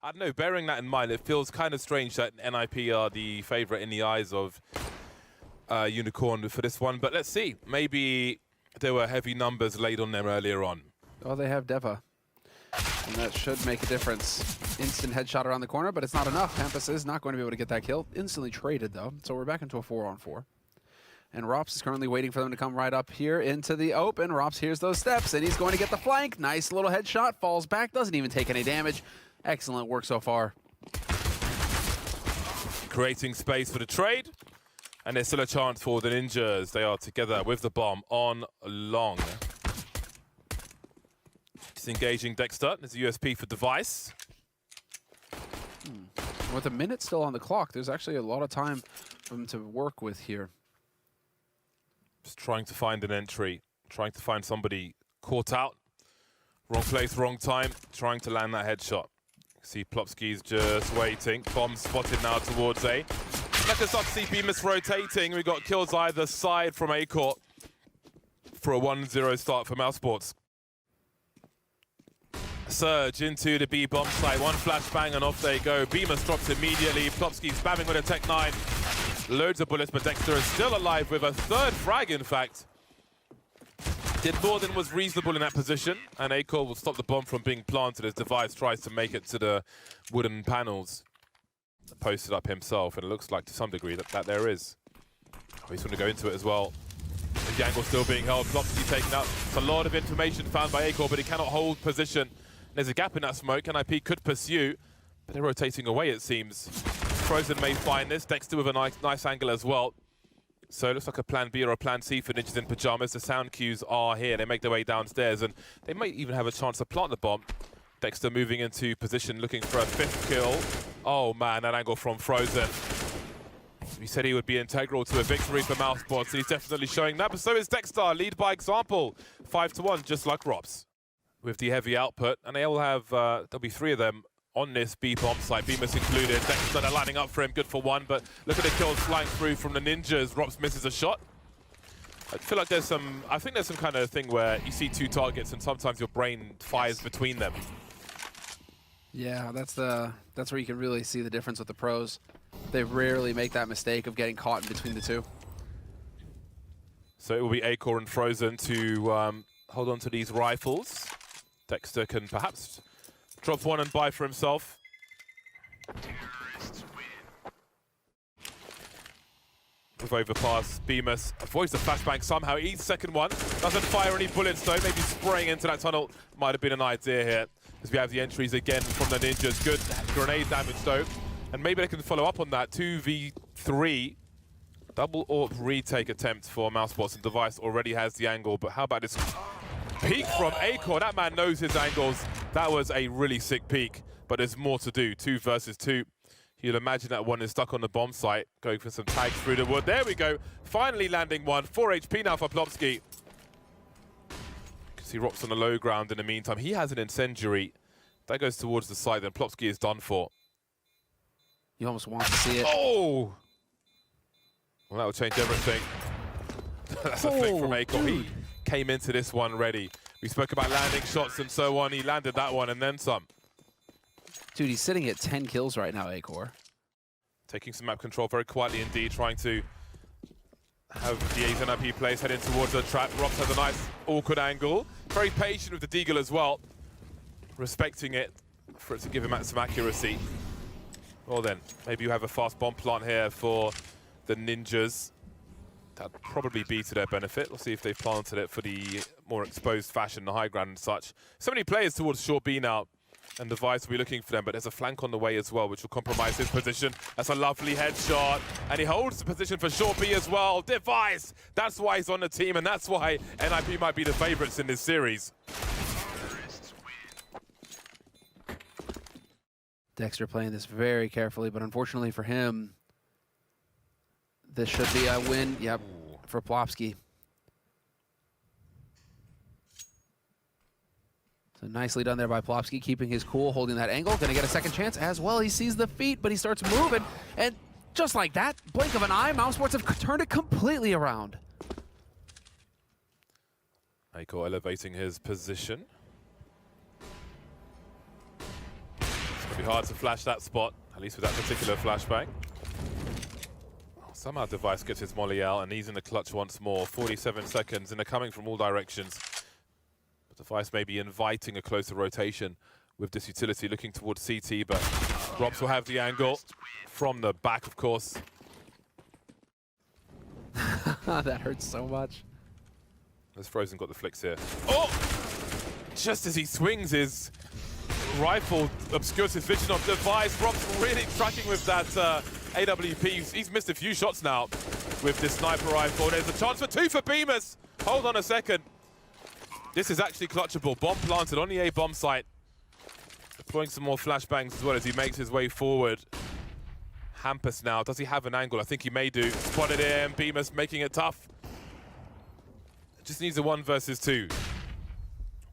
I don't know, bearing that in mind, it feels kind of strange that NIP are the favorite in the eyes of Unicorn for this one, but let's see. Maybe there were heavy numbers laid on them earlier on. Oh, they have Deva, and that should make a difference. Instant headshot around the corner, but it's not enough. Hampus is not going to be able to get that kill. Instantly traded, though, so we're back into a 4-on-4. And Rops is currently waiting for them to come right up here into the open. Rops hears those steps, and he's going to get the flank. Nice little headshot, falls back, doesn't even take any damage. Excellent work so far. Creating space for the trade, and there's still a chance for the Ninjas. They are together with the bomb on long. Disengaging Dexter. There's a USP for Device. With a minute still on the clock, there's actually a lot of time for them to work with here. Just trying to find an entry, trying to find somebody caught out. Wrong place, wrong time, trying to land that headshot. See Plopsky's just waiting. Bomb spotted now towards A. Let us up see Bemis rotating. We got kills either side from A court for a 1-0 start for Mousesports. Surge into the B bomb site. One flashbang and off they go. Bemis drops immediately. Plopsky spamming with a Tech 9. Loads of bullets, but Dexter is still alive with a third frag, in fact. Did more than was reasonable in that position, and A-Core will stop the bomb from being planted as Device tries to make it to the wooden panels. Posted up himself, and it looks like to some degree that there is. Oh, he's going to go into it as well. The angle still being held, Plopsky taken out. It's a lot of information found by A-Core, but he cannot hold position. There's a gap in that smoke, NIP could pursue, but they're rotating away, it seems. Frozen may find this, Dexter with a nice angle as well. So it looks like a plan B or a plan C for Ninjas in Pyjamas. The sound cues are here. They make their way downstairs, and they might even have a chance to plant the bomb. Dexter moving into position, looking for a 5th kill. Oh man, that angle from Frozen. He said he would be integral to a victory for Mousesports, and he's definitely showing that. But so is Dexter, lead by example. 5-1, just like Rops. With the heavy output, and they all have, there'll be 3 of them on this B bomb site, Bemis included. Dexter, they're lining up for him, good for 1, but look at the kills flying through from the Ninjas. Rops misses a shot. I feel like there's some, I think there's some kind of thing where you see 2 targets and sometimes your brain fires between them. Yeah, that's where you can really see the difference with the pros. They rarely make that mistake of getting caught in between the 2. So it will be A-Core and Frozen to hold on to these rifles. Dexter can perhaps drop 1 and buy for himself. With overpass, Bemis avoids the flashbang somehow, eats second one, doesn't fire any bullets though, maybe spraying into that tunnel might have been an idea here. As we have the entries again from the Ninjas, good grenade damage though, and maybe they can follow up on that. 2v3, double AWP retake attempt for Mousesports, and Device already has the angle, but how about this peek from A-Core? That man knows his angles. That was a really sick peek, but there's more to do. 2 versus 2. You'll imagine that one is stuck on the bomb site, going for some tags through the wood. There we go. Finally landing one. 4 HP now for Plopsky. You can see Rops on the low ground in the meantime. He has an incendiary. That goes towards the side, then Plopsky is done for. You almost want to see it. Oh! Well, that will change everything. That's a flick from A-Core. He came into this one ready. We spoke about landing shots and so on. He landed that one and then some. Dude, he's sitting at 10 kills right now, A-Core. Taking some map control very quietly indeed, trying to have the A's NIP players heading towards the trap. Rops has a nice awkward angle. Very patient with the Deagle as well. Respecting it for it to give him some accuracy. Well then, maybe you have a fast bomb plant here for the Ninjas. That'd probably be to their benefit. We'll see if they've planted it for the more exposed fashion, the high ground and such. So many players towards short B now, and Device will be looking for them, but there's a flank on the way as well, which will compromise his position. That's a lovely headshot, and he holds the position for short B as well. Device! That's why he's on the team, and that's why NIP might be the favorites in this series. Dexter playing this very carefully, but unfortunately for him, this should be a win, yep, for Plopsky. So nicely done there by Plopsky, keeping his cool, holding that angle. Gonna get a second chance as well. He sees the feet, but he starts moving. And just like that, blink of an eye, Mousesports have turned it completely around. A-Core elevating his position. It's going to Be hard to flash that spot, at least with that particular flashbang. Somehow Device gets his molly out, and he's in the clutch once more. 47 seconds, and they're coming from all directions. But Device may be inviting a closer rotation with this utility, looking towards CT, but Robs will have the angle from the back, of course. That hurts so much. As Frozen got the flicks here. Oh! Just as he swings his rifle, obscures his vision of Device. Robs really tracking with that AWP. He's missed a few shots now with this sniper rifle. There's a chance for 2 for Bemis. Hold on a second. This is actually clutchable. Bomb planted on the A bomb site. Deploying some more flashbangs as well as he makes his way forward. Hampus now. Does he have an angle? I think he may do. Spotted him. Bemis making it tough. Just needs a 1 versus 2.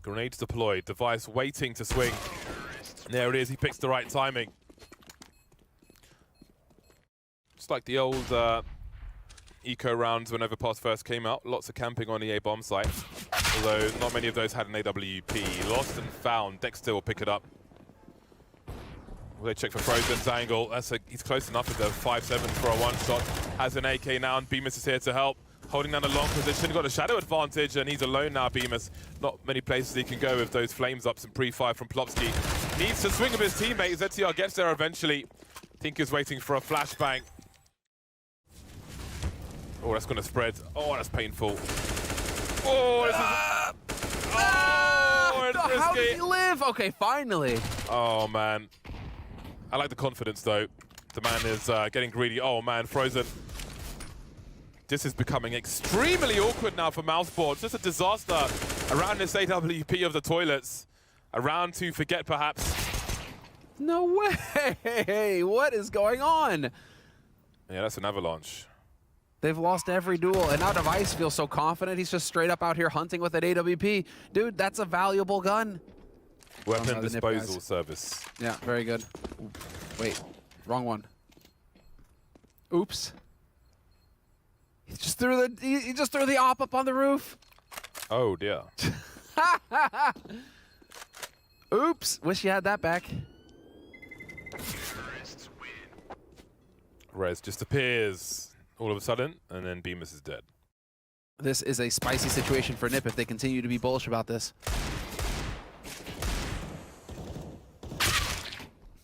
Grenades deployed. Device waiting to swing. And there it is. He picks the right timing. Just like the old eco rounds when Overpass first came out. Lots of camping on the A bomb site. Although not many of those had an AWP. Lost and found. Dexter will pick it up. Will they check for Frozen's angle? He's close enough with the 5-7 for a 1-shot. Has an AK now, and Bemis is here to help. Holding down a long position, got a shadow advantage, and he's alone now, Bemis. Not many places he can go with those flames ups and pre-fire from Plopsky. Needs to swing with his teammate. ZTR gets there eventually. Tinker's waiting for a flashbang. Oh, that's going to spread. Oh, that's painful. Oh, this is... Oh, it's risky. How did he live? Okay, finally. Oh, man. I like the confidence, though. The man is getting greedy. Oh, man, Frozen. This is becoming extremely awkward now for Mousesports. Just a disaster around this AWP of the toilets. A round to forget, perhaps. No way! What is going on? Yeah, that's an avalanche. They've lost every duel, and now Device feels so confident. He's just straight up out here hunting with an AWP. Dude, that's a valuable gun. Weapon disposal service. Yeah, very good. Ooh, wait, wrong one. Oops. He just threw the op up on the roof. Oh dear. Oops. Wish you had that back. Rez just appears all of a sudden, and then Bemis is dead. This is a spicy situation for Nip if they continue to be bullish about this.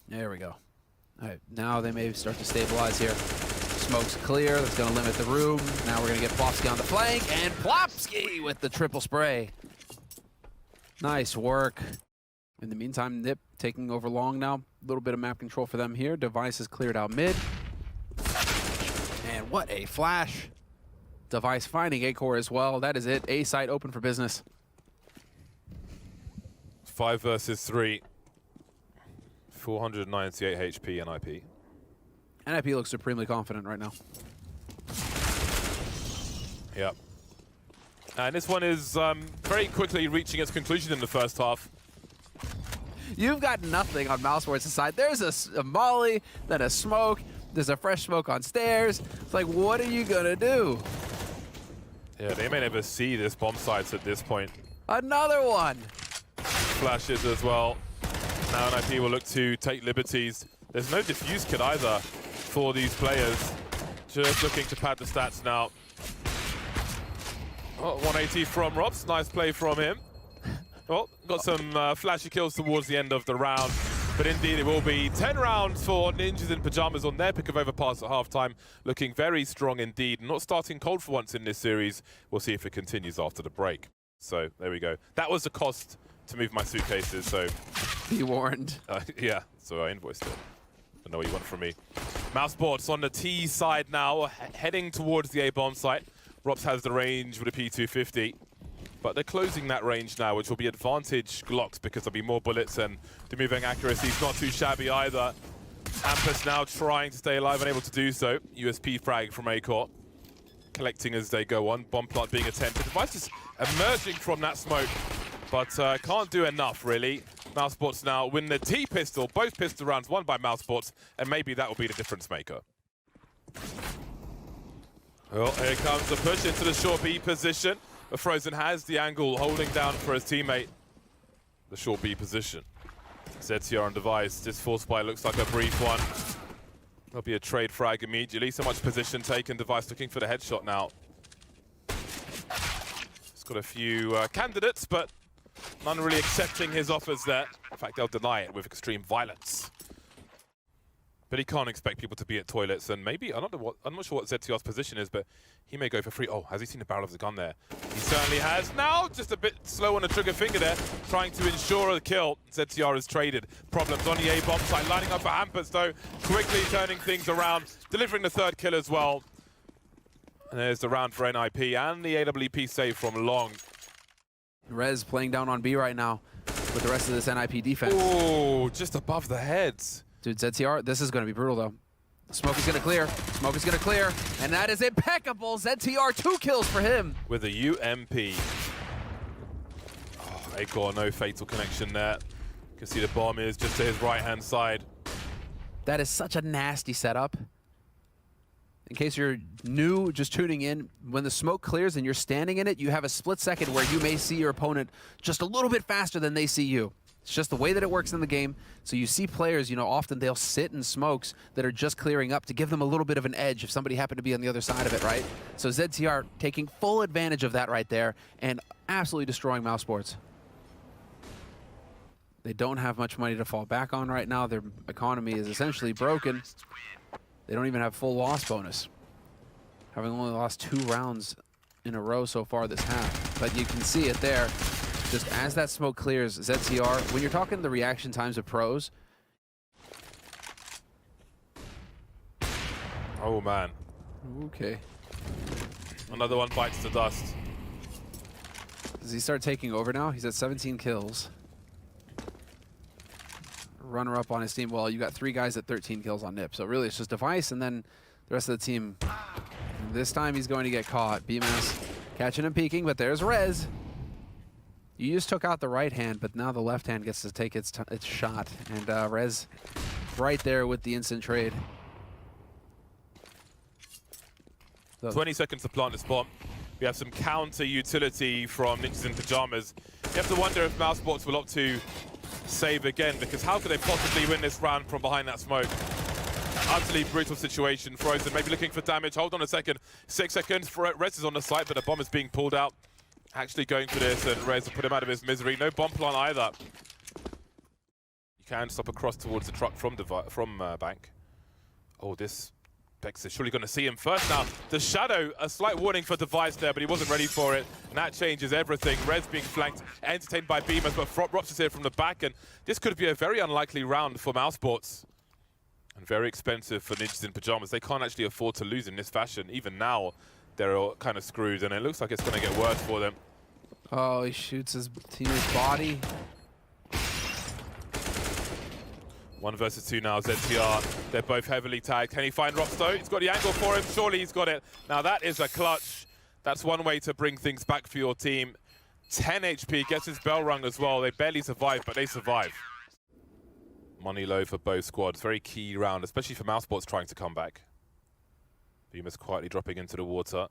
There we go. All right, now they may start to stabilize here. Smoke's clear, that's gonna limit the room. Now we're gonna get Plopsky on the flank, and Plopsky with the triple spray. Nice work. In the meantime, Nip taking over long now. A little bit of map control for them here. Device is cleared out mid. And what a flash. Device finding A-core as well. That is it. A site open for business. 5 versus 3. 498 HP and IP. NIP looks supremely confident right now. Yep. And this one is very quickly reaching its conclusion in the first half. You've got nothing on Mousesports' side. There's a molly, then a smoke. There's a fresh smoke on stairs. It's like, what are you gonna do? Yeah, they may never see this bomb sites at this point. Another one. Flashes as well. Now NIP will look to take liberties. There's no diffuse kit either for these players. Just looking to pad the stats now. Oh, 180 from Robs. Nice play from him. Well, got some flashy kills towards the end of the round. But indeed, it will be 10 rounds for Ninjas in Pajamas on their pick of Overpass at halftime. Looking very strong indeed. Not starting cold for once in this series. We'll see if it continues after the break. So, there we go. That was the cost to move my suitcases, so... Be warned. Yeah, so I invoiced it. I know what you want from me. Mousesports on the T side now, heading towards the A-bomb site. Robs has the range with a P250. But they're closing that range now, which will be advantage Glocks because there'll be more bullets and the moving accuracy is not too shabby either. Hampus now trying to stay alive and able to do so. USP frag from A-Core. Collecting as they go on. Bomb plant being attempted. Device is emerging from that smoke, but can't do enough really. Mousesports now win the T-pistol. Both pistol rounds won by Mousesports, and maybe that will be the difference maker. Well, here comes the push into the short B position. But Frozen has the angle holding down for his teammate. The short B position. ZTR on device. This force buy looks like a brief one. There'll be a trade frag immediately. So much position taken. Device looking for the headshot now. He's got a few candidates, but none really accepting his offers there. In fact, they'll deny it with extreme violence. But he can't expect people to be at toilets, and maybe, I'm not sure what ZTR's position is, but he may go for free. Oh, has he seen the barrel of the gun there? He certainly has. Now, just a bit slow on the trigger finger there, trying to ensure a kill. ZTR has traded. Problems on the A-bomb side, lining up for Hampus, though, quickly turning things around, delivering the third kill as well. And there's the round for NIP, and the AWP save from Long. Rez playing down on B right now with the rest of this NIP defense. Oh, just above the heads. Dude, ZTR, this is going to be brutal, though. Smoke is going to clear. Smoke is going to clear. And that is impeccable. ZTR, 2 kills for him. With a UMP. Oh, Acor, no fatal connection there. You can see the bomb is just to his right-hand side. That is such a nasty setup. In case you're new, just tuning in, when the smoke clears and you're standing in it, you have a split second where you may see your opponent just a little bit faster than they see you. It's just the way that it works in the game. So you see players, you know, often they'll sit in smokes that are just clearing up to give them a little bit of an edge if somebody happened to be on the other side of it, right? So ZTR taking full advantage of that right there and absolutely destroying Mousesports. They don't have much money to fall back on right now. Their economy is essentially broken. They don't even have full loss bonus, having only lost 2 rounds in a row so far this half. But you can see it there. Just as that smoke clears, ZTR, when you're talking the reaction times of pros. Oh, man. Okay. Another one bites the dust. Does he start taking over now? He's at 17 kills. Runner-up on his team. Well, you got 3 guys at 13 kills on NIP. So really, it's just Device and then the rest of the team. This time, he's going to get caught. BMS catching him peeking, but there's Rez. You just took out the right hand, but now the left hand gets to take its shot. And Rez right there with the instant trade. So 20 seconds to plant this bomb. We have some counter utility from Ninjas in Pajamas. You have to wonder if Mousesports will opt to save again, because how could they possibly win this round from behind that smoke? Utterly brutal situation. Frozen maybe looking for damage. Hold on a second. 6 seconds. Rez is on the site, but the bomb is being pulled out. Actually going for this, and Rez will put him out of his misery. No bomb plant either. You can stop across towards the truck from Bank. Oh, this Bex is surely going to see him first now. The Shadow, a slight warning for Device there, but he wasn't ready for it. And that changes everything. Rez being flanked, entertained by Beamers, but Rops is here from the back. And this could be a very unlikely round for Mousesports. And very expensive for Ninjas in Pajamas. They can't actually afford to lose in this fashion. Even now, they're all kind of screwed, and it looks like it's going to get worse for them. Oh, he shoots his teammate's body. 1 versus 2 now, ZTR. They're both heavily tagged. Can he find Rops though? He's got the angle for him. Surely he's got it. Now that is a clutch. That's one way to bring things back for your team. 10 HP, gets his bell rung as well. They barely survive, but they survive. Money low for both squads. Very key round, especially for Mousesports trying to come back. Beamer's quietly dropping into the water.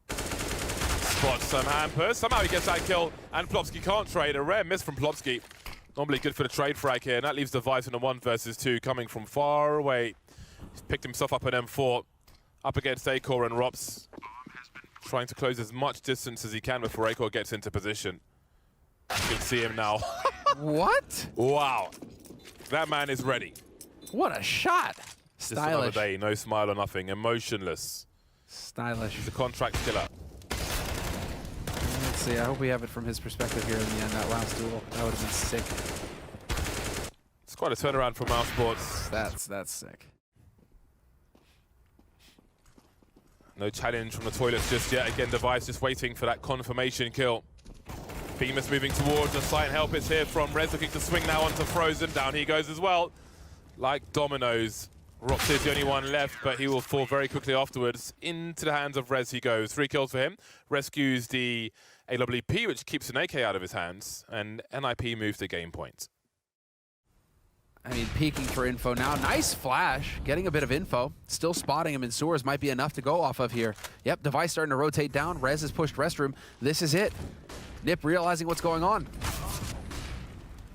Spots some Hampers. Somehow he gets that kill, and Plopsky can't trade. A rare miss from Plopsky. Normally good for the trade frag here, and that leaves Device in a 1 versus 2, coming from far away. He's picked himself up an M4, up against Acor and Rops, trying to close as much distance as he can before Acor gets into position. You can see him now. What? Wow. That man is ready. What a shot. Just another day, no smile or nothing, emotionless. Stylish. He's a contract killer. Let's see, I hope we have it from his perspective here in the end, that last duel. That would have been sick. It's quite a turnaround from Mousesports. That's sick. No challenge from the toilets just yet. Again, Device just waiting for that confirmation kill. Beamus moving towards the site. Help is here from Rez, looking to swing now onto Frozen. Down he goes as well. Like dominoes. Rops is the only one left, but he will fall very quickly afterwards. Into the hands of Rez he goes. 3 kills for him. Rescues the AWP, which keeps an AK out of his hands. And NIP moves the game point. I mean, peeking for info now. Nice flash, getting a bit of info. Still spotting him in sewers might be enough to go off of here. Yep, Device starting to rotate down. Rez has pushed restroom. This is it. Nip realizing what's going on.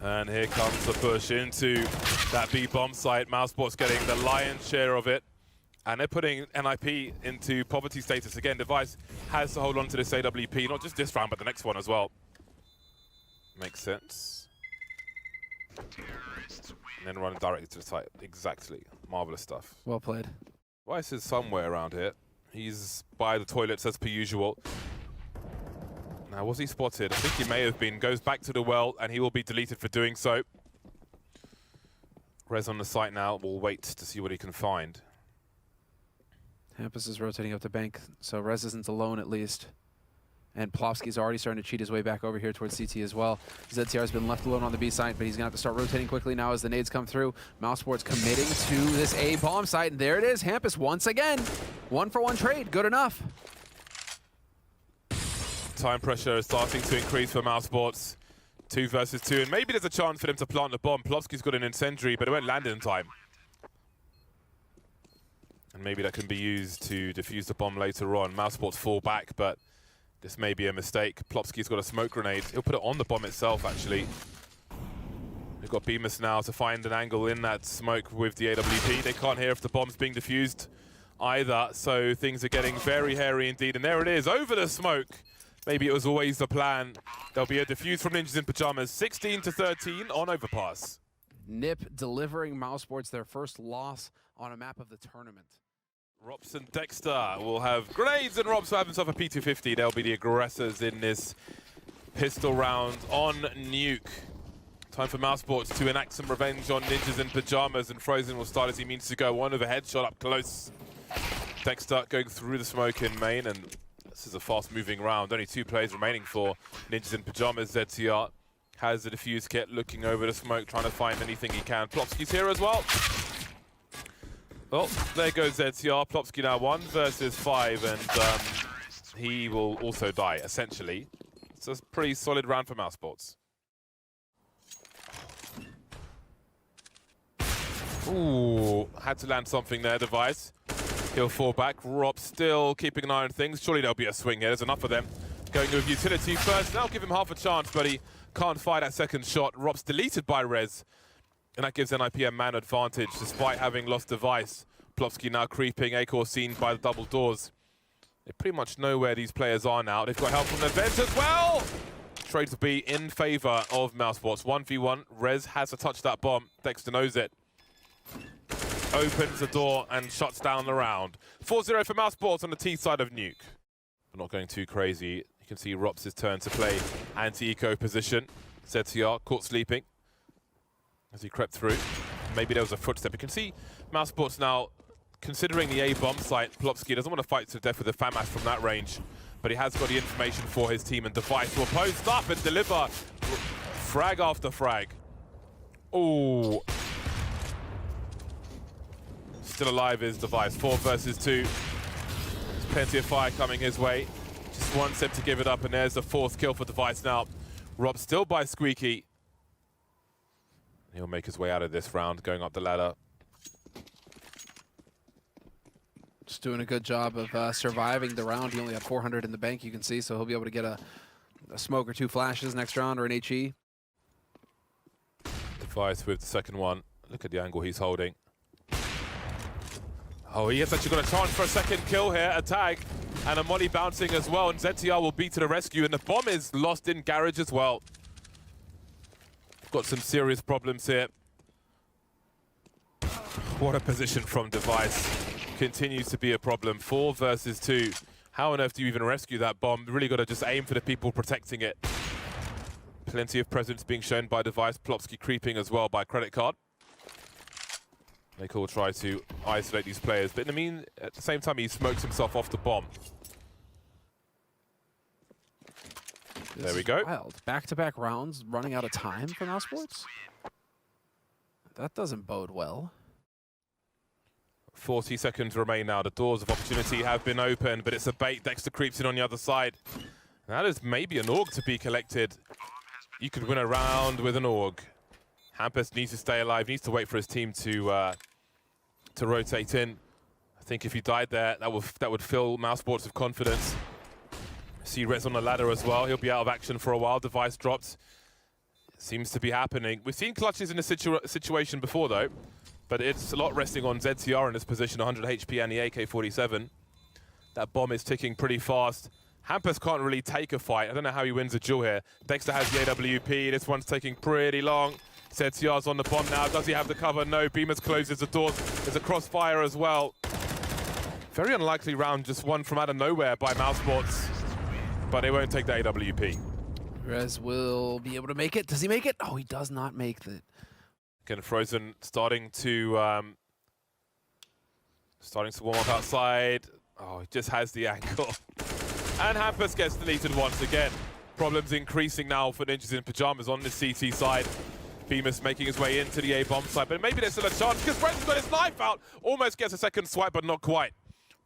And here comes the push into that B bomb site. Mousesports getting the lion's share of it. And they're putting NIP into poverty status again. Device has to hold on to this AWP, not just this round, but the next one as well. Makes sense. And then run directly to the site. Exactly. Marvelous stuff. Well played. Device is somewhere around here. He's by the toilets as per usual. Now, was he spotted? I think he may have been. Goes back to the well, and he will be deleted for doing so. Rez on the site now. We'll wait to see what he can find. Hampus is rotating up the bank, so Rez isn't alone at least. And Plopsky's already starting to cheat his way back over here towards CT as well. ZTR's been left alone on the B site, but he's gonna have to start rotating quickly now as the nades come through. Mousesports committing to this A bomb site, and there it is. Hampus once again. 1-for-1 trade, good enough. Time pressure is starting to increase for Mousesports. 2 versus 2, and maybe there's a chance for them to plant the bomb. Plopsky's got an incendiary, but it won't land in time. And maybe that can be used to defuse the bomb later on. Mousesports fall back, but this may be a mistake. Plopsky's got a smoke grenade. He'll put it on the bomb itself, actually. We've got Bemis now to find an angle in that smoke with the AWP. They can't hear if the bomb's being defused either, so things are getting very hairy indeed. And there it is, over the smoke. Maybe it was always the plan. There'll be a defuse from Ninjas in Pajamas. 16-13 on overpass. Nip delivering Mousesports their first loss on a map of the tournament. Rops and Dexter will have grenades, and Rops will have himself a P250. They'll be the aggressors in this pistol round on Nuke. Time for Mousesports to enact some revenge on Ninjas in Pajamas, and Frozen will start as he means to go. One of a headshot up close. Dexter going through the smoke in main, and this is a fast-moving round. Only 2 players remaining for Ninjas in Pajamas. ZTR has the defuse kit, looking over the smoke, trying to find anything he can. Plopsky's here as well. Well, there goes ZTR. Plopsky now 1 versus 5, and he will also die, essentially. It's a pretty solid round for Mousesports. Ooh, had to land something there, Device. He'll fall back. Rob still keeping an eye on things. Surely there'll be a swing here. There's enough of them. Going with utility first. That'll give him half a chance, but he can't fire that second shot. Rob's deleted by Rez. And that gives NIP a man advantage, despite having lost Device. Plopsky now creeping, A-Core seen by the double doors. They pretty much know where these players are now. They've got help from the vent as well! Trades will be in favor of Mousesports. 1v1, Rez has to touch that bomb. Dexter knows it. Opens the door and shuts down the round. 4-0 for Mousesports on the T side of Nuke. We're not going too crazy. You can see Rops' turn to play anti-eco position. ZTR caught sleeping as he crept through. Maybe there was a footstep. You can see Mousesports now considering the A bomb site. Plopsky doesn't want to fight to the death with a FAMAS from that range, but he has got the information for his team, and Device will post up and deliver frag after frag. Ooh. Still alive is Device. 4 versus 2. There's plenty of fire coming his way. Just 1 step to give it up, and there's the 4th kill for Device now. Rob still by Squeaky. He'll make his way out of this round, going up the ladder. Just doing a good job of surviving the round. He only had 400 in the bank, you can see, so he'll be able to get a smoke or 2 flashes next round, or an HE. Device with the second one. Look at the angle he's holding. Oh, he has actually got a chance for a second kill here, a tag, and a molly bouncing as well, and ZTR will be to the rescue, and the bomb is lost in garage as well. Got some serious problems here. What a position from Device. Continues to be a problem. 4 versus 2. How on earth do you even rescue that bomb? Really got to just aim for the people protecting it. Plenty of presence being shown by Device. Plopsky creeping as well by credit card. They will try to isolate these players, but at the same time, he smokes himself off the bomb. There we go. Wild. Back-to-back rounds, running out of time for Mousesports. That doesn't bode well. 40 seconds remain now. The doors of opportunity have been opened, but it's a bait. Dexter creeps in on the other side. That is maybe an AUG to be collected. You could win a round with an AUG. Hampus needs to stay alive, needs to wait for his team to rotate in. I think if he died there, that would fill Mousesports with confidence. See Rez on the ladder as well. He'll be out of action for a while. Device dropped. Seems to be happening. We've seen clutches in this situation before, though, but it's a lot resting on ZTR in this position, 100 HP and the AK-47. That bomb is ticking pretty fast. Hampus can't really take a fight. I don't know how he wins a duel here. Dexter has the AWP. This one's taking pretty long. ZTR's on the bomb now. Does he have the cover? No. Beamers closes the doors. There's a crossfire as well. Very unlikely round, just one from out of nowhere by Mousesports, but they won't take the AWP. Rez will be able to make it. Does he make it? Oh, he does not make it. Again, Frozen starting to warm up outside. Oh, he just has the angle. And Hampus gets deleted once again. Problems increasing now for Ninjas in Pajamas on the CT side. Bemis making his way into the A-bomb side, but maybe there's still a chance because Brenton's got his knife out. Almost gets a second swipe, but not quite.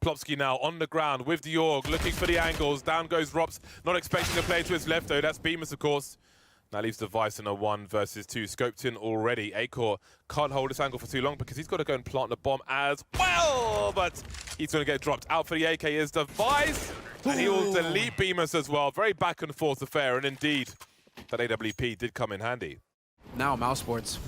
Plopsky now on the ground with the AUG, looking for the angles. Down goes Rops, not expecting to play to his left though. That's Bemis, of course. Now leaves Device in a 1 versus 2. Scoped in already. Acor can't hold this angle for too long because he's got to go and plant the bomb as well. But he's going to get dropped. Out for the AK is Device. And he will delete Bemis as well. Very back and forth affair. And indeed, that AWP did come in handy. Now Mousesports.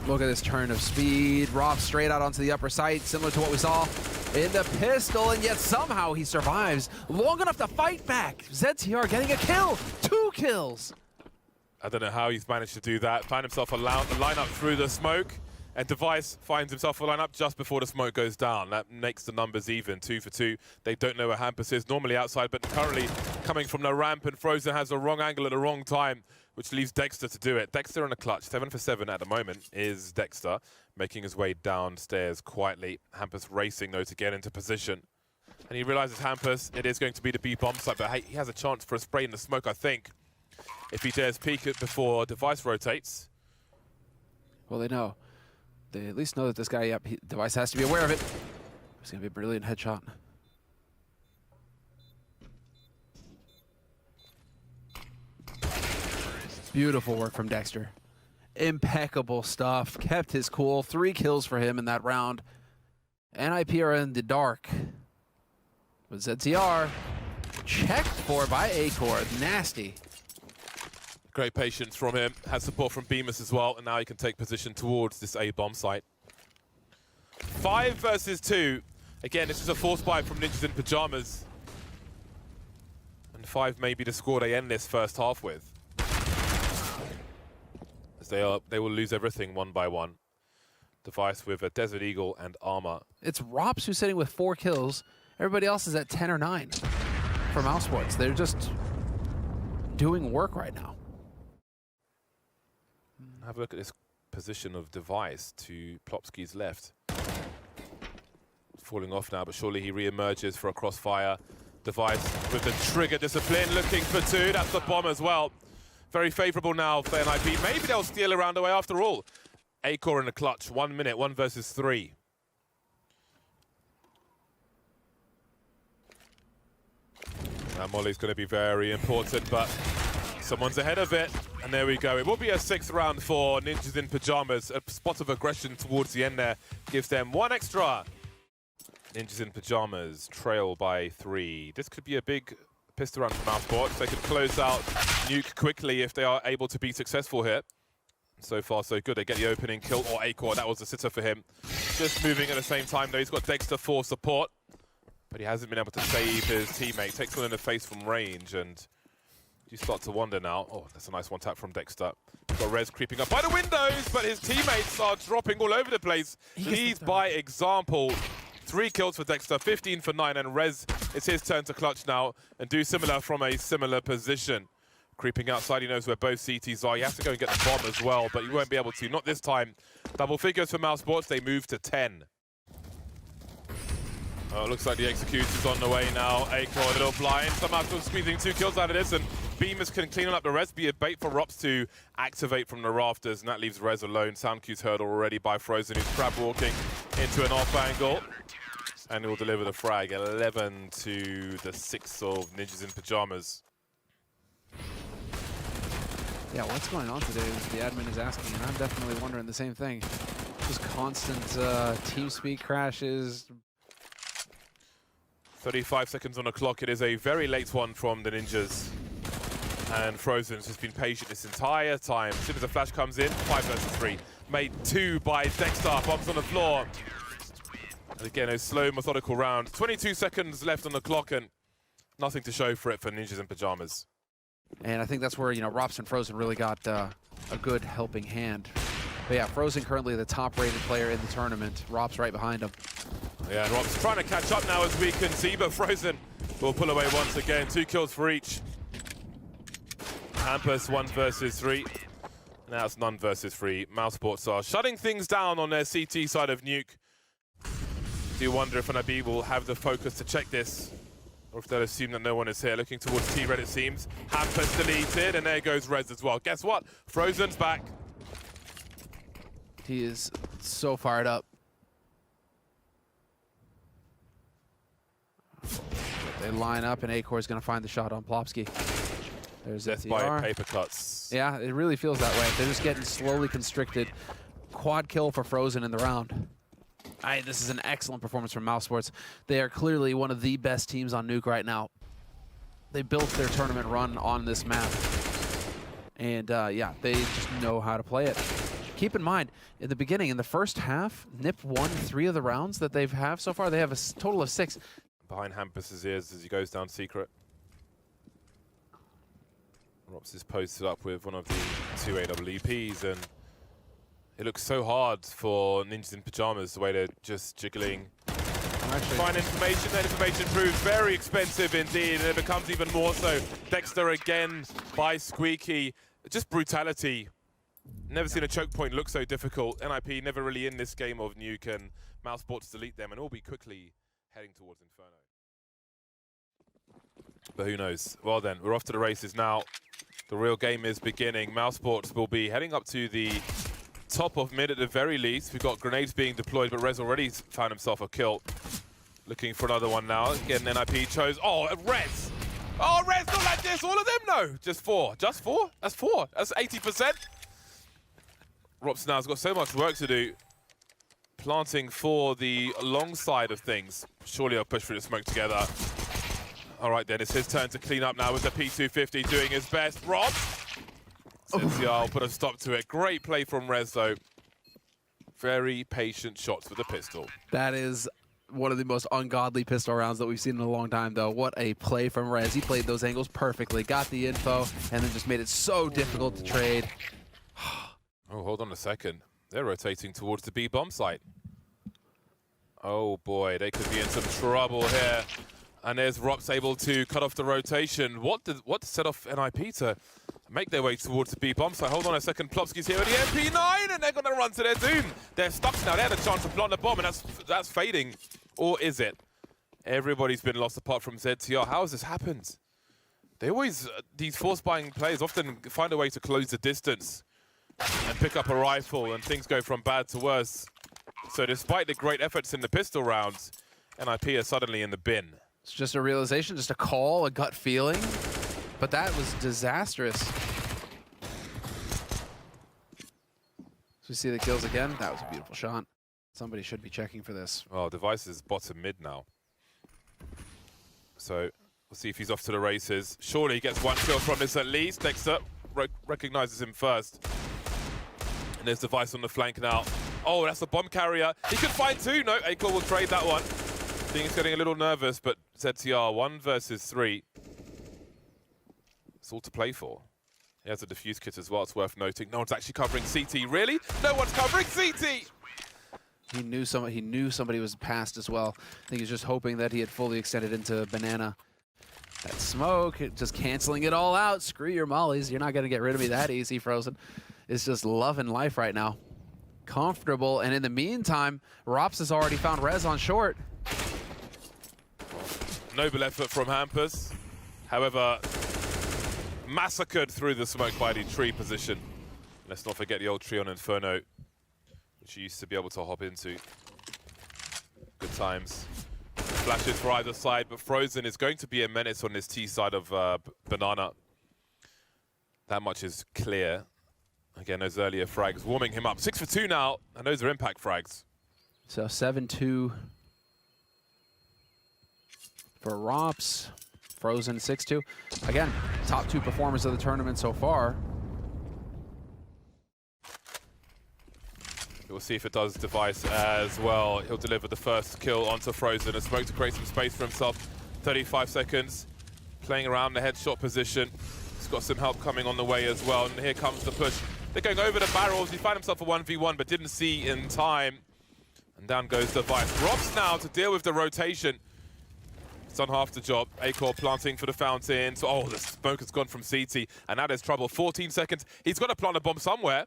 Look at this turn of speed. Rob straight out onto the upper side, similar to what we saw in the pistol, and yet somehow he survives long enough to fight back. ZTR getting a kill. 2 kills. I don't know how he's managed to do that. Find himself a lineup through the smoke, and Device finds himself a lineup just before the smoke goes down. That makes the numbers even, 2 for 2. They don't know where Hampus is, normally outside, but currently coming from the ramp, and Frozen has the wrong angle at the wrong time, which leaves Dexter to do it. Dexter in a clutch, 7 for 7 at the moment is Dexter, making his way downstairs quietly. Hampus racing though to get into position. And he realizes Hampus, it is going to be the B bomb site, but hey, he has a chance for a spray in the smoke, I think, if he dares peek it before Device rotates. Well, they know. They at least know that this guy, Device has to be aware of it. It's going to be a brilliant headshot. Beautiful work from Dexter. Impeccable stuff. Kept his cool. 3 kills for him in that round. NIP are in the dark. But ZTR checked for by Acor. Nasty. Great patience from him. Has support from Bemis as well. And now he can take position towards this A-bomb site. 5 versus 2. Again, this is a force buy from Ninjas in Pajamas. And 5 may be the score they end this first half with. They will lose everything one by one. Device with a Desert Eagle and armor. It's Rops who's sitting with 4 kills. Everybody else is at 10 or 9 for Mousesports. They're just doing work right now. Have a look at this position of Device to Plopsky's left. Falling off now, but surely he re-emerges for a crossfire. Device with the trigger discipline, looking for 2. That's the bomb as well. Very favorable now for NIP. Maybe they'll steal around the way after all. Acor in the clutch, 1 minute, 1 versus 3. Now Molly's going to be very important, but someone's ahead of it. And there we go. It will be a 6th round for Ninjas in Pajamas. A spot of aggression towards the end there gives them 1 extra. Ninjas in Pajamas trail by 3. This could be a big pistol round for Mousesports. They could close out Nuke quickly if they are able to be successful here. So far, so good. They get the opening kill, or Acor. That was the sitter for him. Just moving at the same time, though. He's got Dexter for support, but he hasn't been able to save his teammate. Takes one in the face from range, and you start to wonder now. Oh, that's a nice one tap from Dexter. Got Rez creeping up by the windows, but his teammates are dropping all over the place. Leads by example. 3 kills for Dexter, 15 for 9, and Rez, it's his turn to clutch now and do similar from a similar position. Creeping outside, he knows where both CTs are. He has to go and get the bomb as well, but he won't be able to. Not this time. Double figures for Mousesports. They move to 10. Oh, it looks like the execution's on the way now. Acor a little blind. Somehow still squeezing 2 kills out of this, and Bemis can clean up the Rez. Be a bait for Rops to activate from the rafters, and that leaves Rez alone. Sound cue's heard already by Frozen, who's crab walking into an off angle. And he'll deliver the frag. 11 to the 6 of Ninjas in Pajamas. Yeah, what's going on today is the admin is asking, and I'm definitely wondering the same thing. Just constant TeamSpeak crashes. 35 seconds on the clock. It is a very late one from the Ninjas. And Frozen's just been patient this entire time. As soon as the flash comes in, 5 versus 3. Made 2 by Dexter. Bombs on the floor. And again, a slow, methodical round. 22 seconds left on the clock and nothing to show for it for Ninjas in Pajamas. And I think that's where, Rops and Frozen really got a good helping hand. But yeah, Frozen currently the top-rated player in the tournament. Rops right behind him. Yeah, and Rops trying to catch up now as we can see, but Frozen will pull away once again. 2 kills for each. Hampus 1 versus 3. Now it's none versus 3. Mousesports are shutting things down on their CT side of Nuke. Do you wonder if NIB will have the focus to check this? Or if they'll assume that no one is here. Looking towards T-Red it seems. Hampus deleted, and there goes Rez as well. Guess what? Frozen's back. He is so fired up. They line up, and Acor is going to find the shot on Plopsky. There's Death by paper cuts. Yeah, it really feels that way. They're just getting slowly constricted. Quad kill for Frozen in the round. This is an excellent performance from Mousesports. They are clearly one of the best teams on Nuke right now. They built their tournament run on this map. And yeah, they just know how to play it. Keep in mind, in the beginning, in the first half, NIP won 3 of the rounds that they've had so far. They have a total of 6. Behind Hampus's ears as he goes down secret. Rops is posted up with one of the 2 AWPs, and it looks so hard for Ninjas in Pajamas, the way they're just jiggling. Find information, that information proves very expensive indeed, and it becomes even more so. Dexter again by Squeaky. Just brutality. Never seen a choke point look so difficult. NIP never really in this game of Nuke, and Mousesports delete them, and will be quickly heading towards Inferno. But who knows? Well then, we're off to the races now. The real game is beginning. Mousesports will be heading up to the top of mid at the very least. We've got grenades being deployed, but Rez already found himself a kill. Looking for another one now. Again, NIP chose. Oh, Rez! Oh, Rez, not like this. All of them? No. Just 4. Just 4? That's 4. That's 80%. Rops now's got so much work to do. Planting for the long side of things. Surely I'll push through the smoke together. All right, then, it's his turn to clean up now with the P250 doing his best. Rob! I'll put a stop to it. Great play from Rez, though. Very patient shots with the pistol. That is one of the most ungodly pistol rounds that we've seen in a long time, though. What a play from Rez. He played those angles perfectly, got the info, and then just made it so difficult to trade. Oh, hold on a second. They're rotating towards the B bomb site. Oh, boy, they could be in some trouble here. And there's Rops able to cut off the rotation. What set off NIP to make their way towards the B bomb site? Hold on a second. Plopsky's here with the MP9, and they're going to run to their doom. They're stuck now. They had a chance to plant the bomb, and that's fading. Or is it? Everybody's been lost apart from ZTR. How has this happened? They always, these force-buying players often find a way to close the distance and pick up a rifle, and things go from bad to worse. So despite the great efforts in the pistol rounds, NIP are suddenly in the bin. It's just a realization, just a call, a gut feeling. But that was disastrous. So we see the kills again. That was a beautiful shot. Somebody should be checking for this. Well, Device is bottom mid now. So we'll see if he's off to the races. Surely he gets 1 kill from this at least. Dexter recognizes him first. And there's Device on the flank now. Oh, that's a bomb carrier. He could find 2. No, Acor will trade that one. I think he's getting a little nervous, but ZTR 1 versus 3. It's all to play for. He has a defuse kit as well, it's worth noting. No one's actually covering CT. Really? No one's covering CT! He knew somebody was past as well. I think he was just hoping that he had fully extended into Banana. That smoke, just canceling it all out. Screw your mollies. You're not going to get rid of me that easy, Frozen. It's just loving life right now. Comfortable, and in the meantime, Rops has already found Rez on short. Noble effort from Hampus. However, massacred through the smoke by the tree position. Let's not forget the old tree on Inferno, which you used to be able to hop into. Good times. Flashes for either side, but Frozen is going to be a menace on this T side of Banana. That much is clear. Again, those earlier frags warming him up. 6 for 2 now, and those are impact frags. So 7-2 for Rops. Frozen 6-2. Again, top 2 performers of the tournament so far. We'll see if it does Device as well. He'll deliver the first kill onto Frozen. A smoke to create some space for himself. 35 seconds. Playing around the headshot position. He's got some help coming on the way as well. And here comes the push. They're going over the barrels. He found himself a 1v1, but didn't see in time. And down goes Device. Robs now to deal with the rotation. He's done half the job. Acor planting for the fountain. So, oh, the smoke has gone from CT. And now there's trouble. 14 seconds. He's got to plant a bomb somewhere.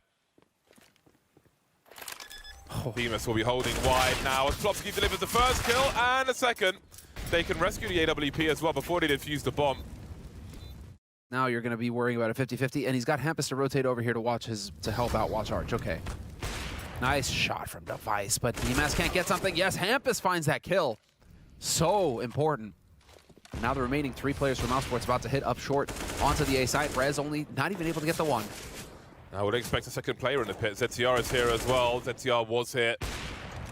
Bemis will be holding wide now as Plopsky delivers the first kill and a second. They can rescue the AWP as well before they defuse the bomb. Now you're going to be worrying about a 50-50, and he's got Hampus to rotate over here to help out Watch Arch. Okay. Nice shot from Device, but BMS can't get something. Yes, Hampus finds that kill. So important. Now the remaining 3 players from Mousesports about to hit up short onto the A side. Rez only not even able to get the one. I would expect a second player in the pit. ZTR is here as well. ZTR was here.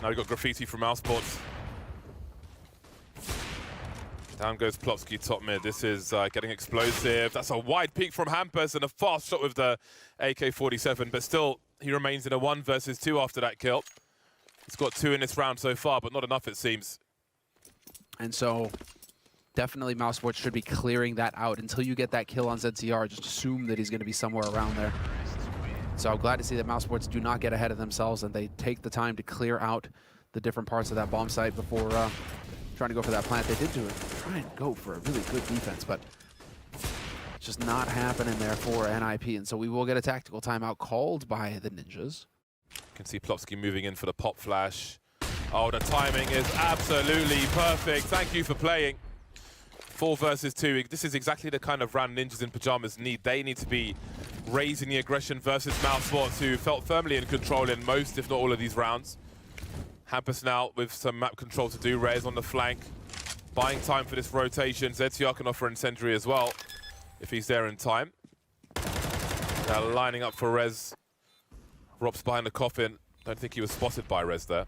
Now we got Graffiti from Mousesports. Down goes Plopsky top mid. This is getting explosive. That's a wide peek from Hampus and a fast shot with the AK-47. But still, he remains in a 1 versus 2 after that kill. He's got 2 in this round so far, but not enough it seems. And so, definitely Mousesports should be clearing that out. Until you get that kill on ZTR, just assume that he's going to be somewhere around there. So I'm glad to see that Mousesports do not get ahead of themselves and they take the time to clear out the different parts of that bomb site before trying to go for that plant. They did try and go for a really good defense, but it's just not happening there for NIP. And so we will get a tactical timeout called by the Ninjas. You can see Plopsky moving in for the pop flash. Oh, the timing is absolutely perfect. Thank you for playing. 4 versus 2. This is exactly the kind of round Ninjas in Pajamas need. They need to be raising the aggression versus Mousesports, who felt firmly in control in most, if not all, of these rounds. Hampus now with some map control to do. Rez on the flank, buying time for this rotation. ZTR can offer incendiary as well, if he's there in time. Now lining up for Rez. Rob's behind the coffin. Don't think he was spotted by Rez there.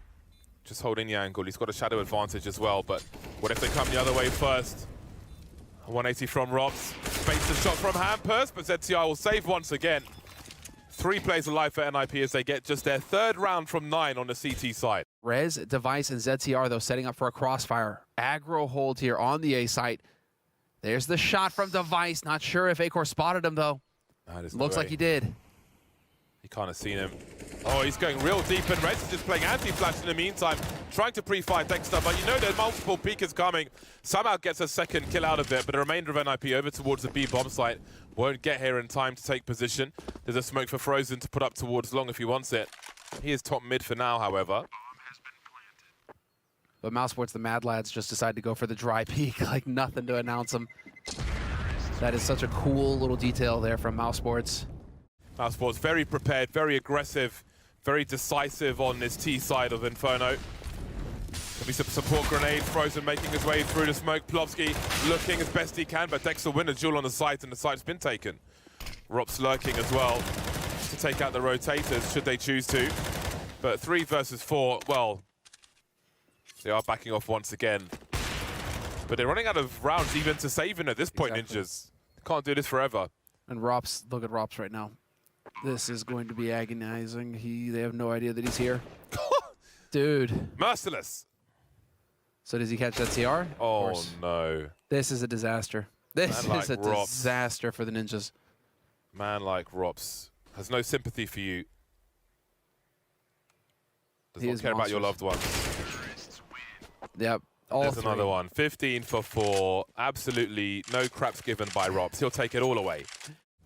Just holding the angle. He's got a shadow advantage as well, but what if they come the other way first? 180 from Robs. Space the shot from Hampus, but ZTR will save once again. 3 players alive for NIP as they get just their 3rd round from 9 on the CT side. Rez, Device, and ZTR, though, setting up for a crossfire. Aggro hold here on the A site. There's the shot from Device. Not sure if Acor spotted him, though. Looks like he did. He can't have seen him. Oh, he's going real deep, and Rez is just playing anti-flash in the meantime, trying to pre-fire Dexter, but you know there's multiple peekers coming. Somehow gets a second kill out of it, but the remainder of NIP over towards the B bomb site won't get here in time to take position. There's a smoke for Frozen to put up towards long if he wants it. He is top mid for now, however. But Mousesports, the Mad Lads, just decide to go for the dry peek, like nothing to announce them. That is such a cool little detail there from Mousesports. Mousesports very prepared, very aggressive, very decisive on this T side of Inferno. There'll be some support grenade. Frozen making his way through the smoke. Plopsky looking as best he can, but Dexter win a duel on the site, and the site's been taken. Rob's lurking as well to take out the rotators, should they choose to. But 3 versus 4, well, they are backing off once again. But they're running out of rounds even to saving at this point, exactly. Ninjas. Can't do this forever. And Rops, look at Rops right now. This is going to be agonizing. They have no idea that he's here. Dude. Merciless. So does he catch that CR? Oh, no. This is a disaster. This is a disaster for the Ninjas. Man like Rops has no sympathy for you. Does not care about your loved ones. Yep. There's another one. 15 for 4. Absolutely no craps given by Rops. He'll take it all away.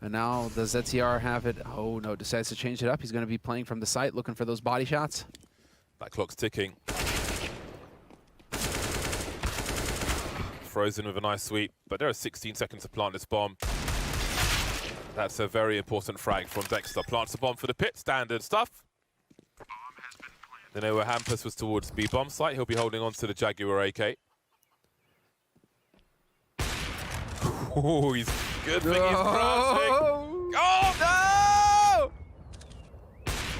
And now does ZTR have it? Oh no, decides to change it up. He's going to be playing from the site, looking for those body shots. That clock's ticking. Frozen with a nice sweep, but there are 16 seconds to plant this bomb. That's a very important frag from Dexter. Plants the bomb for the pit, standard stuff. They know where Hampus was towards B bomb site. He'll be holding on to the Jaguar AK. Oh, he's good thing he's crouching. Oh, no!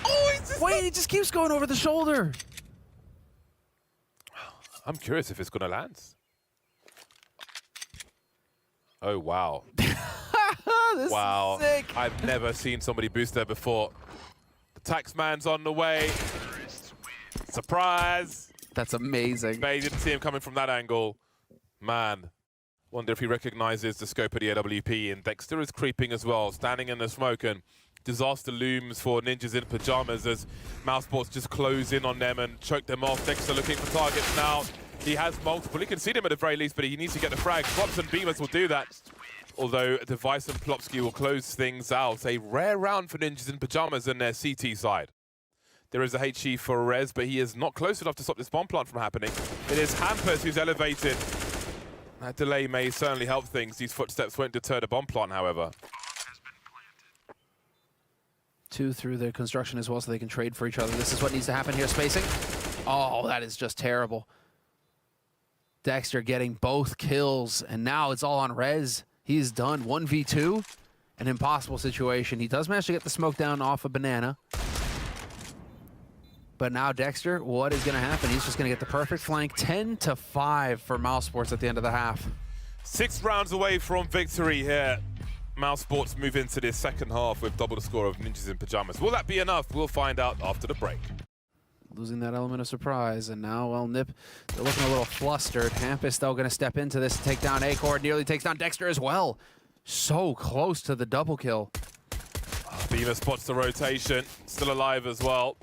Oh, he's just... Wait, he just keeps going over the shoulder. I'm curious if it's going to land. Oh, wow. This Wow. is sick. I've never seen somebody boost there before. The taxman's on the way. Surprise. That's amazing. But he didn't see him coming from that angle. Man. Wonder if he recognizes the scope of the AWP. And Dexter is creeping as well, standing in the smoke. And disaster looms for Ninjas in Pajamas as Mousesports just close in on them and choke them off. Dexter looking for targets now. He has multiple. He can see them at the very least, but he needs to get the frag. Flops and Beamers will do that. Although Device and Plopsky will close things out. A rare round for Ninjas in Pajamas in their CT side. There is a HE for Rez, but he is not close enough to stop this bomb plant from happening. It is Hampus who's elevated. That delay may certainly help things. These footsteps won't deter the bomb plant, however. 2 through their construction as well, so they can trade for each other. This is what needs to happen here, spacing. Oh, that is just terrible. Dexter getting both kills, and now it's all on Rez. He's done 1v2, an impossible situation. He does manage to get the smoke down off a banana. But now Dexter, what is going to happen? He's just going to get the perfect flank. 10-5 for Mousesports at the end of the half. 6 rounds away from victory here. Mousesports move into this second half with double the score of Ninjas in Pajamas. Will that be enough? We'll find out after the break. Losing that element of surprise, and now, well, Nip, they're looking a little flustered. Hampus, though, going to step into this to take down Acord. Nearly takes down Dexter as well. So close to the double kill. Beamer spots the rotation, still alive as well.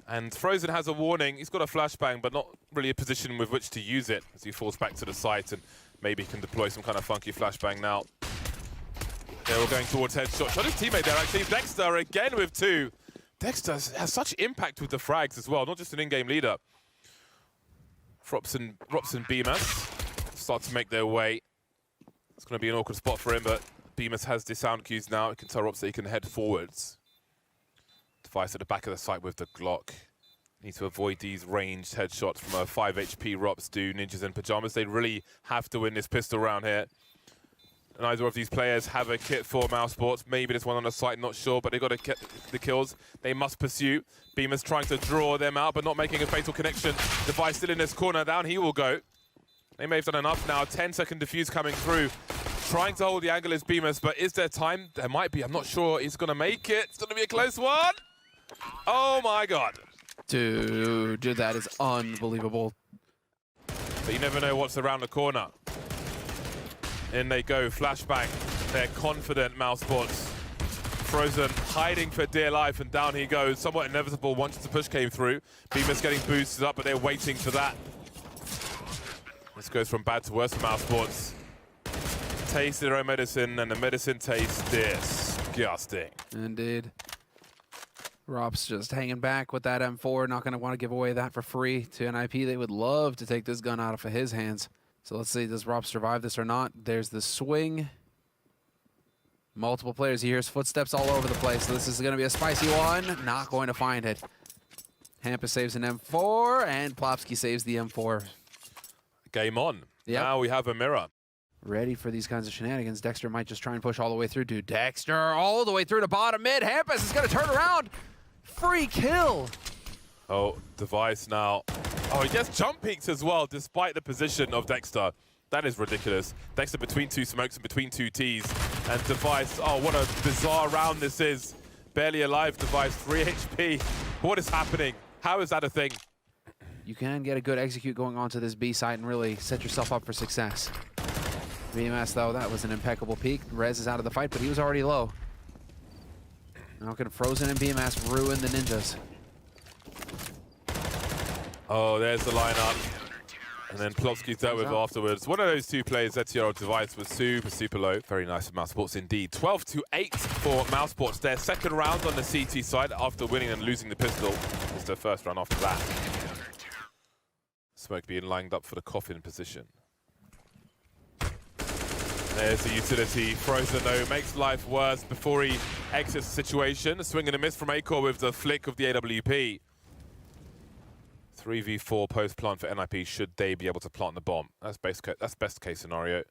And Frozen has a warning. He's got a flashbang, but not really a position with which to use it as he falls back to the site and maybe can deploy some kind of funky flashbang now. They're all going towards headshot. Shot his teammate there, actually. Dexter again with 2. Dexter has such impact with the frags as well, not just an in-game leader. Rops and Bemis start to make their way. It's going to be an awkward spot for him, but Bemis has the sound cues now. You can tell Rops that he can head forwards. Device at the back of the site with the Glock. Need to avoid these ranged headshots from a 5 HP Rops do Ninjas in Pajamas. They really have to win this pistol round here. Neither of these players have a kit for Mousesports. Maybe there's one on the site, not sure, but they've got to get the kills. They must pursue. Beamer's trying to draw them out, but not making a fatal connection. Device still in this corner. Down he will go. They may have done enough now. 10-second defuse coming through. Trying to hold the angle is Beamers, but is there time? There might be. I'm not sure he's going to make it. It's going to be a close one. Oh, my God. Dude, that is unbelievable. But you never know what's around the corner. In they go, flashbang. They're confident, Mousesports. Frozen hiding for dear life, and down he goes. Somewhat inevitable once the push came through. Beamer's getting boosted up, but they're waiting for that. This goes from bad to worse for Mousesports. Taste their own medicine, and the medicine tastes disgusting. Indeed. Rob's just hanging back with that M4, not going to want to give away that for free to NIP. They would love to take this gun out of his hands. So let's see, does Rob survive this or not? There's the swing. Multiple players. He hears footsteps all over the place. So this is going to be a spicy one. Not going to find it. Hampus saves an M4, and Plopsky saves the M4. Game on. Yep. Now we have a mirror. Ready for these kinds of shenanigans. Dexter might just try and push all the way through. Dude, Dexter all the way through to bottom mid. Hampus is going to turn around. Free kill. Oh, Device now. Oh, he gets jump peaks as well, despite the position of Dexter. That is ridiculous. Dexter between 2 smokes and between 2 Ts. And Device, oh, what a bizarre round this is. Barely alive, Device, 3 HP. What is happening? How is that a thing? You can get a good execute going onto this B site and really set yourself up for success. BMS, though, that was an impeccable peak. Rez is out of the fight, but he was already low. Now can Frozen and BMS ruin the Ninjas. Oh, there's the lineup. And then Plopsky's dealt with afterwards. One of those 2 players, ZTR Device, was super, super low. Very nice for Mousesports indeed. 12-8 for Mousesports. Their second round on the CT side after winning and losing the pistol. It's their first round after that. Smoke being lined up for the coffin position. There's the utility. Frozen, though, makes life worse before he exits the situation. A swing and a miss from Acor with the flick of the AWP. 3v4 post-plant for NIP should they be able to plant the bomb. That's best case scenario.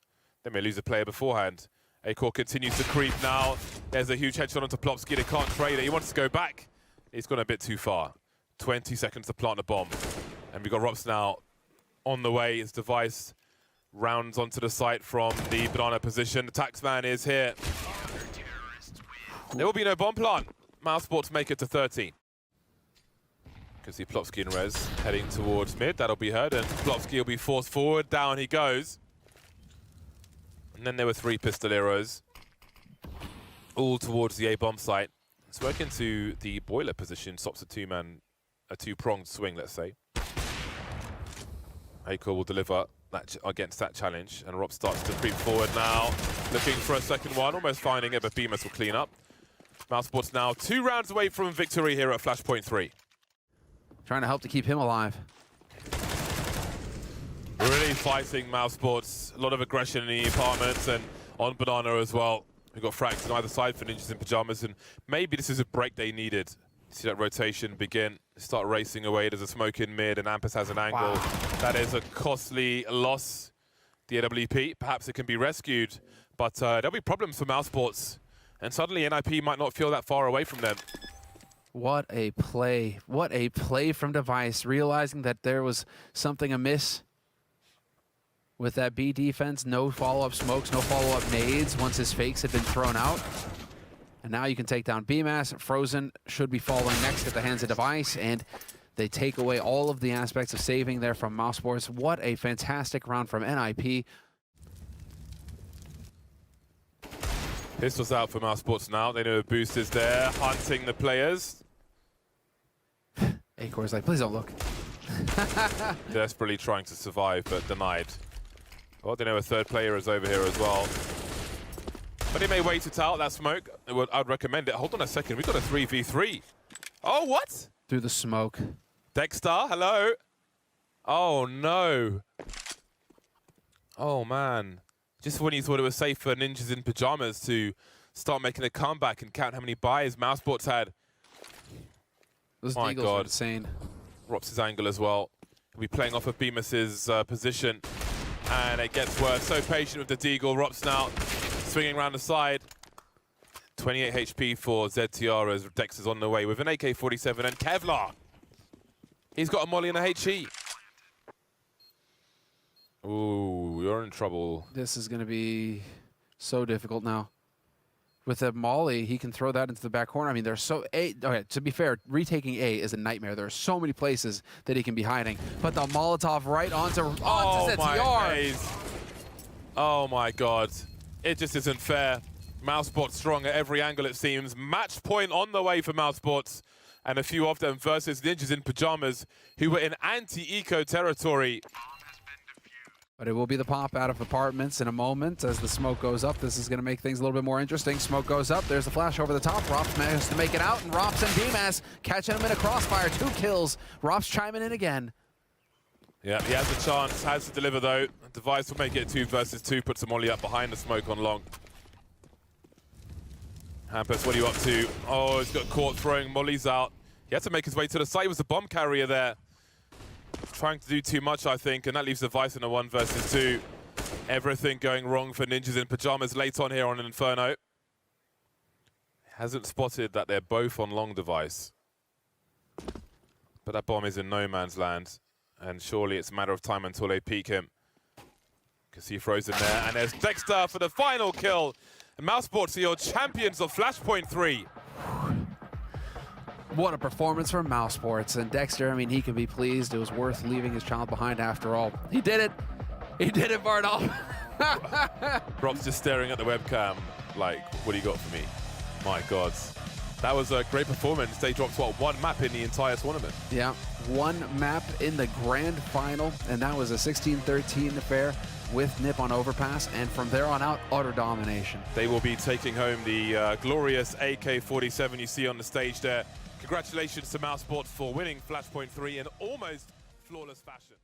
They may lose a player beforehand. Acor continues to creep now. There's a huge headshot onto Plopsky. They can't trade it. He wants to go back. He's gone a bit too far. 20 seconds to plant the bomb. And we've got Rops now on the way. His Device Rounds onto the site from the banana position. The taxman is here. There will be no bomb plant. Mousesports make it to 13. Can see Plopsky and Rez heading towards mid. That'll be heard, and Plopsky will be forced forward. Down he goes. And then there were 3 pistoleros, all towards the A bomb site. It's working to the boiler position. Stops a two-pronged swing, let's say. Aiko will deliver that against that challenge, and Rob starts to creep forward now, looking for a second one, almost finding it, but Bemis will clean up. Mousesports now 2 rounds away from victory here at Flashpoint 3. Trying to help to keep him alive. Really fighting Mousesports. A lot of aggression in the apartments and on Banana as well. We've got frags on either side for Ninjas in Pajamas, and maybe this is a break they needed. See that rotation begin, start racing away. There's a smoke in mid, and Ampus has an angle. Wow. That is a costly loss. The AWP, perhaps it can be rescued, but there'll be problems for Mousesports, and suddenly NIP might not feel that far away from them. What a play. What a play from Device, realizing that there was something amiss with that B defense. No follow-up smokes, no follow-up nades once his fakes had been thrown out. And now you can take down BMAS. Frozen should be falling next at the hands of Device, and they take away all of the aspects of saving there from Mousesports. What a fantastic round from NIP. Pistols out for Mousesports now. They know a boost is there, hunting the players. Acor's like, please don't look. Desperately trying to survive, but denied. Well, they know a third player is over here as well. But he may wait it out, that smoke. I'd recommend it. Hold on a second, we've got a 3v3. Oh, what? Through the smoke. Dexter, hello. Oh, no. Oh, man. Just when you thought it was safe for Ninjas in Pajamas to start making a comeback and count how many buys Mousesports had. Those My Deagles God. are insane. Rops' angle as well. He'll be playing off of Bemis's position. And it gets worse. So patient with the Deagle. Rops now swinging around the side. 28 HP for ZTR as Dex is on the way with an AK-47 and Kevlar. He's got a molly and a HE. Ooh, you're in trouble. This is going to be so difficult now. With a molly, he can throw that into the back corner. I mean, there's so... Okay, to be fair, retaking A is a nightmare. There are so many places that he can be hiding. But the Molotov right onto ZTR. My oh my God. It just isn't fair. Mousesports strong at every angle, it seems. Match point on the way for Mousesports. And a few of them versus Ninjas in Pajamas, who were in anti-eco territory. But it will be the pop out of apartments in a moment as the smoke goes up. This is going to make things a little bit more interesting. Smoke goes up. There's the flash over the top. Rops manages to make it out, and Rops and BMAS catching him in a crossfire. 2 kills. Rops chiming in again. Yeah, he has a chance, has to deliver though. Device will make it 2 versus 2, puts a molly up behind the smoke on long. Hampus, what are you up to? Oh, he's got caught throwing mollies out. He had to make his way to the site. He was the bomb carrier there. Trying to do too much, I think, and that leaves Device in a 1 versus 2. Everything going wrong for Ninjas in Pajamas late on here on an Inferno. Hasn't spotted that they're both on long Device. But that bomb is in no man's land, and surely it's a matter of time until they peek him. Can see Frozen there, and there's Dexter for the final kill. And Mousesports are your champions of Flashpoint 3. What a performance from Mousesports. And Dexter, I mean, he can be pleased. It was worth leaving his child behind after all. He did it. He did it, Barnall. Rob's just staring at the webcam like, what do you got for me? My God. That was a great performance. They dropped, what, 1 map in the entire tournament? Yeah, 1 map in the grand final. And that was a 16-13 affair with Nip on Overpass. And from there on out, utter domination. They will be taking home the glorious AK-47 you see on the stage there. Congratulations to Mousesports for winning Flashpoint 3 in almost flawless fashion.